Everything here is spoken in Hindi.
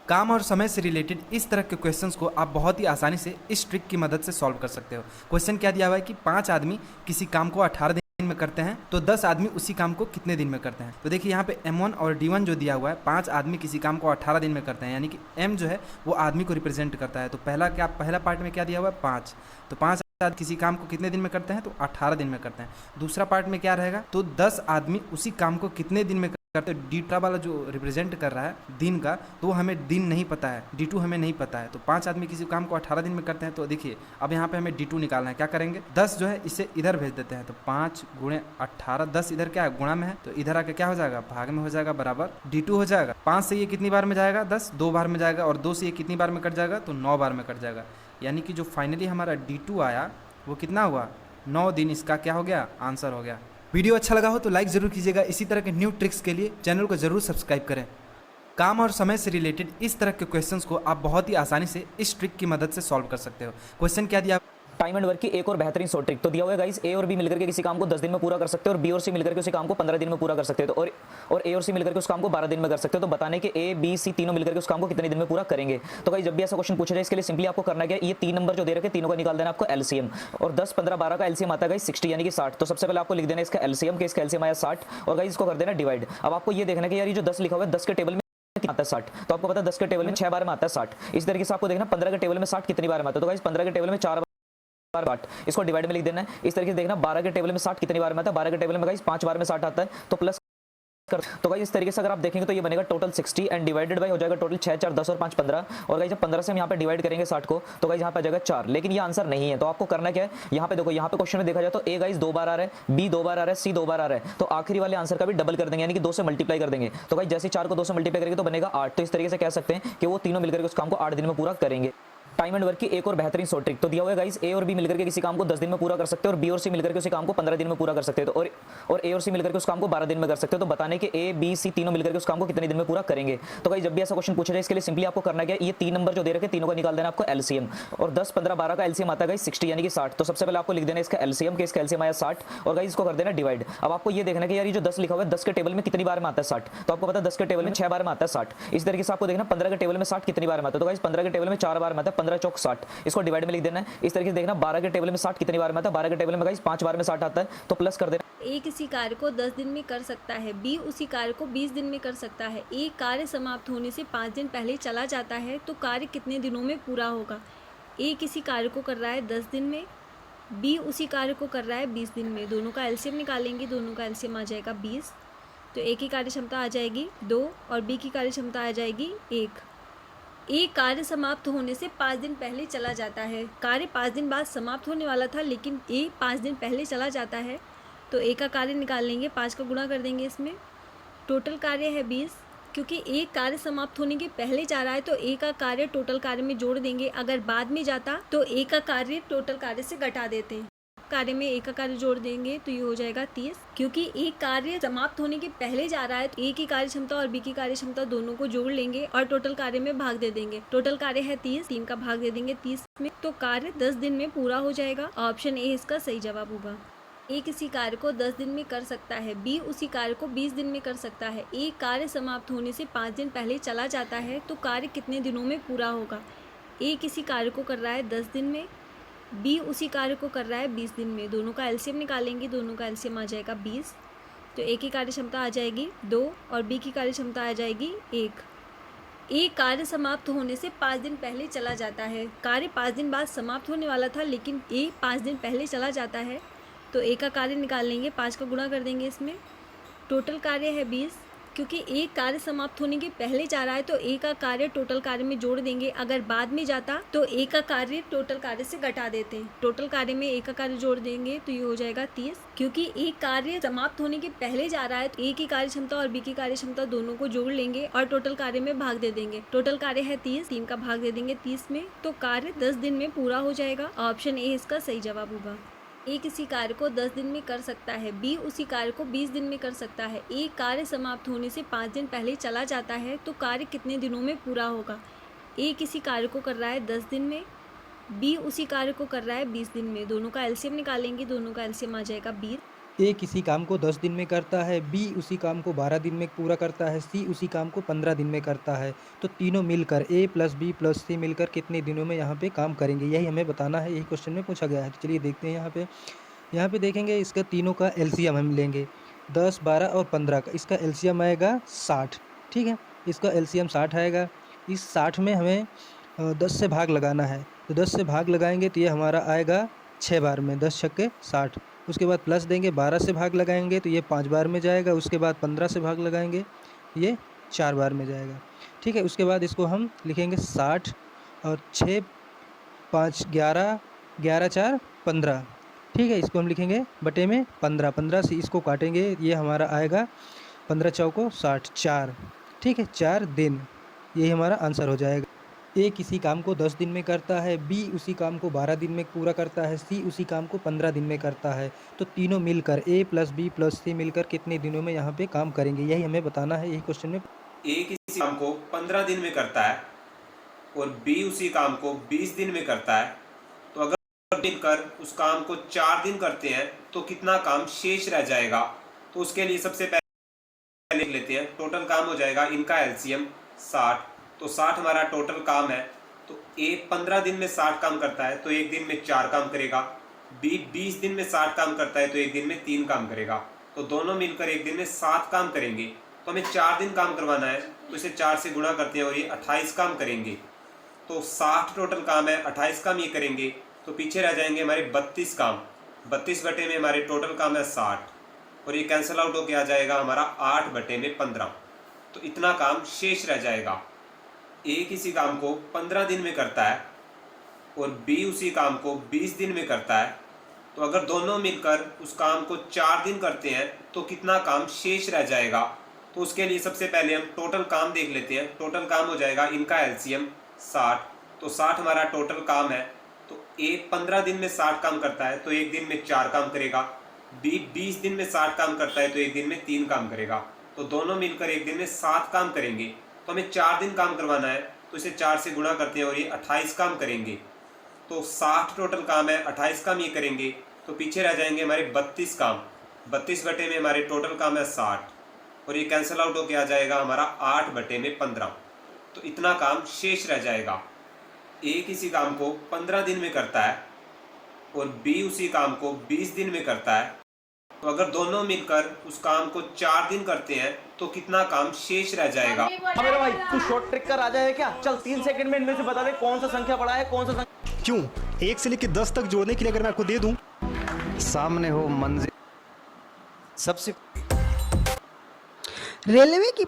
काम और समय से रिलेटेड इस तरह के क्वेश्चंस को आप बहुत ही आसानी से इस ट्रिक की मदद से सॉल्व कर सकते हो। क्वेश्चन क्या दिया हुआ है कि 5 आदमी किसी काम को 18 दिन में करते हैं तो 10 आदमी उसी काम को कितने दिन में करते हैं। तो देखिए यहाँ पे M1 और D1 जो दिया हुआ है, 5 आदमी किसी काम को 18 दिन में करते हैं, यानी कि M जो है वो आदमी को रिप्रेजेंट करता है। तो पहला पार्ट में क्या दिया हुआ है 5, तो 5 आदमी किसी काम को कितने दिन में करते हैं, तो 18 दिन में करते हैं। दूसरा पार्ट में क्या रहेगा, तो 10 आदमी उसी काम को कितने दिन में करते हैं। डीटा वाला जो रिप्रेजेंट कर रहा है दिन का, तो हमें दिन नहीं पता है, D2 हमें नहीं पता है। तो 5 आदमी किसी काम को 18 दिन में करते हैं। तो देखिए अब यहाँ पे हमें D2 निकालना है। क्या करेंगे, 10 जो है इसे इधर भेज देते हैं, तो 5 गुणे 18, 10 इधर क्या है गुणा में है, तो इधर आके क्या हो जाएगा भाग में हो जाएगा, बराबर D2 हो जाएगा। 5 से ये कितनी बार में जाएगा, 10 2 बार में जाएगा, और 2 से ये कितनी बार में कट जाएगा, तो 9 बार में कट जाएगा। यानी कि जो फाइनली हमारा D2 आया वो कितना हुआ, 9 दिन। इसका क्या हो गया, आंसर हो गया। वीडियो अच्छा लगा हो तो लाइक ज़रूर कीजिएगा। इसी तरह के न्यू ट्रिक्स के लिए चैनल को ज़रूर सब्सक्राइब करें। काम और समय से रिलेटेड इस तरह के क्वेश्चंस को आप बहुत ही आसानी से इस ट्रिक की मदद से सॉल्व कर सकते हो। क्वेश्चन क्या दिया, टाइम एंड वर्क की एक और बेहतरीन शॉर्ट ट्रिक तो दिया हुआ है गाइस। ए और बी मिलकर के किसी काम को 10 दिन में पूरा कर सकते हो, और बी और सी मिलकर के उसी काम को 15 दिन में पूरा कर सकते हो। तो और ए और सी मिलकर के उस काम को 12 दिन में कर सकते हो। तो बताने के ए बी सी तीनों मिलकर के उस काम को कितने दिन में पूरा करेंगे। तो गाइस जब भी ऐसा क्वेश्चन पूछा जाए इसके लिए सिंपली आपको करना क्या है, ये 3 नंबर जो दे रखे तीनों का निकाल देना आपको एलसीएम। और 10 15 12 का एलसीएम आता है गाइस 60 यानी कि 60। तो सबसे पहले आपको लिख देना इसका एलसीएम, कि इसका एलसीएम आया 60, और गाइस इसको कर देना डिवाइड। अब आपको ये देखना कि यार ये जो 10 लिखा हुआ है 10 के टेबल में आता है 60, तो आपको पता है 10 के टेबल में 6 बार में आता है 60। इस तरीके से आपको देखना 15 के टेबल में 60 कितनी बार में आता है। तो गाइस 15 के टेबल में 4 बार 60, इसको डिवाइड में लिख देना है। इस तरीके से देखना 12 के टेबल में 60 कितनी बार में आता है, 12 के टेबल में गाइस 5 बार में 60 आता है, तो प्लस कर। तो गाइस इस तरीके से अगर आप देखेंगे तो ये बनेगा टोटल 60 एंड डिवाइडेड बाय हो जाएगा टोटल 6 4 10 और 5 15। और गाइस जब 15 से हम यहाँ पे डिवाइड करेंगे 60 को, तो गाइस यहाँ पे आ जाएगा 4। लेकिन ये आंसर नहीं है, तो आपको करना क्या है, यहाँ पे देखो, यहाँ पे क्वेश्चन में देखा जाए तो ए गाइस 2 बार आ रहा है, बी 2 बार आ रहा है, सी 2 बार आ रहा है। तो आखिरी वाले आंसर का भी डबल कर देंगे, यानी कि 2 से मल्टीप्लाई कर देंगे। तो गाइस जैसे 4 को 2 से मल्टीप्लाई करेंगे तो बनेगा 8। तो इस तरीके से कह सकते हैं कि वो तीनों मिलकर के उस काम को 8 दिन में पूरा करेंगे। टाइम एंड वर्क की एक और बेहतरीन शॉर्ट ट्रिक तो दिया हुआ है गाइस। ए और बी मिलकर के किसी काम को 10 दिन में पूरा कर सकते हो, और बी और सी मिलकर के उसी काम को 15 दिन में पूरा कर सकते हो। तो और ए और सी मिलकर के उस काम को 12 दिन में कर सकते हो। तो बताने के ए बी सी तीनों मिलकर के उस काम को कितने दिन में पूरा करेंगे। तो गाइस जब भी ऐसा क्वेश्चन पूछा जाए इसके लिए सिंपली आपको करना क्या है, ये 3 नंबर जो दे रखे तीनों का निकाल देना आपको एलसीएम। और 10 15 12 का एलसीएम आता है गाइस 60 यानी कि 60। तो सबसे पहले आपको लिख देना इसका एलसीएम, कि इसका एलसीएम आया 60, और गाइस इसको कर देना डिवाइड। अब आपको ये देखना कि यार ये जो 10 लिखा हुआ है 10 के टेबल में कितनी बार में आता है 60, तो आपको पता है 10 के टेबल में 6 बार में आता है 60। इस तरीके से आपको देखना 15 के टेबल में 60 कितनी बार में आता है। तो गाइस 15 के टेबल में 4 बार में आता है, 15 चौक 60, इसको डिवाइड में लिख देना है। इस तरीके से देखना 12 के टेबल में 60 कितनी बार में आता है, 12 के टेबल में गाइस 5 बार में 60 आता है, तो प्लस कर देना। ए किसी कार्य को 10 दिन में कर सकता है, बी उसी कार्य को 20 दिन में कर सकता है, ए कार्य समाप्त होने से 5 दिन पहले चला जाता है, तो कार्य कितने दिनों में पूरा होगा। ए किसी कार्य को कर रहा है 10 दिन में, बी उसी कार्य को कर रहा है 20 दिन में। दोनों का एलसीएम निकालेंगे, दोनों का एलसीएम आ जाएगा 20। तो ए की कार्य क्षमता आ जाएगी 2 और बी की कार्य क्षमता आ जाएगी 1। ए कार्य समाप्त होने से 5 दिन पहले चला जाता है। कार्य 5 दिन बाद समाप्त होने वाला था, लेकिन ए 5 दिन पहले चला जाता है। तो ए का कार्य निकाल लेंगे, 5 का गुणा कर देंगे इसमें। टोटल कार्य है 20, क्योंकि ए कार्य समाप्त होने के पहले जा रहा है तो ए का कार्य टोटल कार्य में जोड़ देंगे। अगर बाद में जाता तो ए का कार्य टोटल कार्य से घटा देते हैं। कार्य में ए का कार्य जोड़ देंगे तो ये हो जाएगा 30। क्योंकि ए कार्य समाप्त होने के पहले जा रहा है तो ए की कार्य क्षमता और बी की कार्य क्षमता दोनों को जोड़ लेंगे और टोटल कार्य में भाग दे देंगे। टोटल कार्य है 30, 3 का भाग दे देंगे 30 में, तो कार्य 10 दिन में पूरा हो जाएगा। ऑप्शन ए इसका सही जवाब होगा। ए किसी कार्य को 10 दिन में कर सकता है, बी उसी कार्य को 20 दिन में कर सकता है, ए कार्य समाप्त होने से 5 दिन पहले चला जाता है, तो कार्य कितने दिनों में पूरा होगा। ए किसी कार्य को कर रहा है 10 दिन में, बी उसी कार्य को कर रहा है 20 दिन में। दोनों का एलसीएम निकालेंगे, दोनों का एलसीएम आ जाएगा 20। तो ए की कार्य क्षमता आ जाएगी 2 और बी की कार्य क्षमता आ जाएगी 1। ए कार्य समाप्त होने से 5 दिन पहले चला जाता है। कार्य 5 दिन बाद समाप्त होने वाला था, लेकिन ए 5 दिन पहले चला जाता है। तो ए का कार्य निकाल लेंगे, 5 का गुणा कर देंगे इसमें। टोटल कार्य है 20, क्योंकि ए कार्य समाप्त होने के पहले जा रहा है तो ए का कार्य टोटल कार्य में जोड़ देंगे। अगर बाद में जाता तो ए का कार्य टोटल कार्य से घटा देते हैं। टोटल कार्य में ए का कार्य जोड़ देंगे तो ये हो जाएगा 30। क्योंकि ए कार्य समाप्त होने के पहले जा रहा है तो ए की कार्य क्षमता और बी की कार्य क्षमता दोनों को जोड़ लेंगे और टोटल कार्य में भाग दे देंगे। टोटल कार्य है 30, 3 का भाग दे देंगे 30 में, तो कार्य 10 दिन में पूरा हो जाएगा। ऑप्शन ए इसका सही जवाब होगा। ए किसी कार्य को 10 दिन में कर सकता है, बी उसी कार्य को 20 दिन में कर सकता है, ए कार्य समाप्त होने से 5 दिन पहले चला जाता है, तो कार्य कितने दिनों में पूरा होगा। ए किसी कार्य को कर रहा है 10 दिन में, बी उसी कार्य को कर रहा है 20 दिन में। दोनों का एलसीएम निकालेंगे, दोनों का एलसीएम आ जाएगा 20। ए किसी काम को 10 दिन में करता है, बी उसी काम को 12 दिन में पूरा करता है, सी उसी काम को 15 दिन में करता है। तो तीनों मिलकर ए प्लस बी प्लस सी मिलकर कितने दिनों में यहाँ पे काम करेंगे, यही हमें बताना है, यही क्वेश्चन में पूछा गया है। तो चलिए देखते हैं यहाँ पे देखेंगे इसका तीनों का एलसीएम हम लेंगे 10, 12 और 15 का। इसका एलसीएम आएगा 60, ठीक है, इसका एलसीएम 60 आएगा। इस 60 में हमें 10 से भाग लगाना है, तो 10 से भाग लगाएंगे तो ये हमारा आएगा 6 बार में, 10 छक्के 60। उसके बाद प्लस देंगे, 12 से भाग लगाएंगे तो ये 5 बार में जाएगा। उसके बाद 15 से भाग लगाएंगे ये 4 बार में जाएगा, ठीक है। उसके बाद इसको हम लिखेंगे 60 और 6, 5, 11, 11, 4, 15, ठीक है। इसको हम लिखेंगे बटे में 15, 15 से इसको काटेंगे, ये हमारा आएगा 15 चौको 60, 4, ठीक है, 4 दिन, यही हमारा आंसर हो जाएगा। ए किसी काम को 10 दिन में करता है, बी उसी काम को 12 दिन में पूरा करता है, सी उसी काम को 15 दिन में करता है। तो तीनों मिलकर ए प्लस बी प्लस सी मिलकर कितने दिनों में यहाँ पे काम करेंगे, यही हमें बताना है, यही क्वेश्चन में। ए किसी काम को 15 दिन में करता है और बी उसी काम को 20 दिन में करता है, तो अगर मिलकर उस काम को 4 दिन करते हैं तो कितना काम शेष रह जाएगा। तो उसके लिए सबसे पहले लिख लेते हैं, टोटल काम हो जाएगा इनका एलसीएम 60। तो 60 हमारा टोटल काम है। तो ए 15 दिन में 60 काम करता है तो एक दिन में 4 काम करेगा, बी 20 दिन में 60 काम करता है तो एक दिन में 3 काम करेगा। तो दोनों मिलकर एक दिन में 7 काम करेंगे। तो हमें 4 दिन काम करवाना है, तो इसे 4 से गुणा करते हैं और ये 28 काम करेंगे। तो 60 टोटल काम है, 28 काम ये करेंगे, तो पीछे रह जाएंगे हमारे 32 काम। 32 बटे में हमारे टोटल काम है 60 और ये कैंसिल आउट होकर आ जाएगा हमारा 8 बटे में 15। तो इतना काम शेष रह जाएगा। ए किसी काम को 15 दिन में करता है और बी उसी काम को 20 दिन में करता है, तो अगर दोनों मिलकर उस काम को 4 दिन करते हैं तो कितना काम शेष रह जाएगा। तो उसके लिए सबसे पहले हम टोटल काम देख लेते हैं। टोटल काम हो जाएगा इनका एलसीएम 60। तो 60 हमारा टोटल काम है। तो ए 15 दिन में 60 काम करता है तो एक दिन में 4 काम करेगा, बी 20 दिन में 60 काम करता है तो एक दिन में 3 काम करेगा। तो दोनों मिलकर एक दिन में 7 काम करेंगे। तो हमें 4 दिन काम करवाना है, तो इसे 4 से गुणा करते हैं और ये 28 काम करेंगे। तो 60 टोटल काम है, 28 काम ये करेंगे, तो पीछे रह जाएंगे हमारे 32 काम। 32 बटे में हमारे टोटल काम है 60 और ये कैंसिल आउट होकर आ जाएगा हमारा 8 बटे में 15। तो इतना काम शेष रह जाएगा। ए किसी काम को 15 दिन में करता है और बी उसी काम को 20 दिन में करता है, तो अगर दोनों मिलकर उस काम को 4 दिन करते हैं तो कितना काम शेष रह जाएगा। मेरे भाई तू शॉर्ट ट्रिक का राजा है क्या? चल 3 सेकंड में इनमें से बता दे कौन सा संख्या बड़ा है, कौन सा संख्या। क्यों 1 से लेकर 10 तक जोड़ने के लिए अगर मैं आपको दे दूं, सामने हो मंजिल। सबसे रेलवे की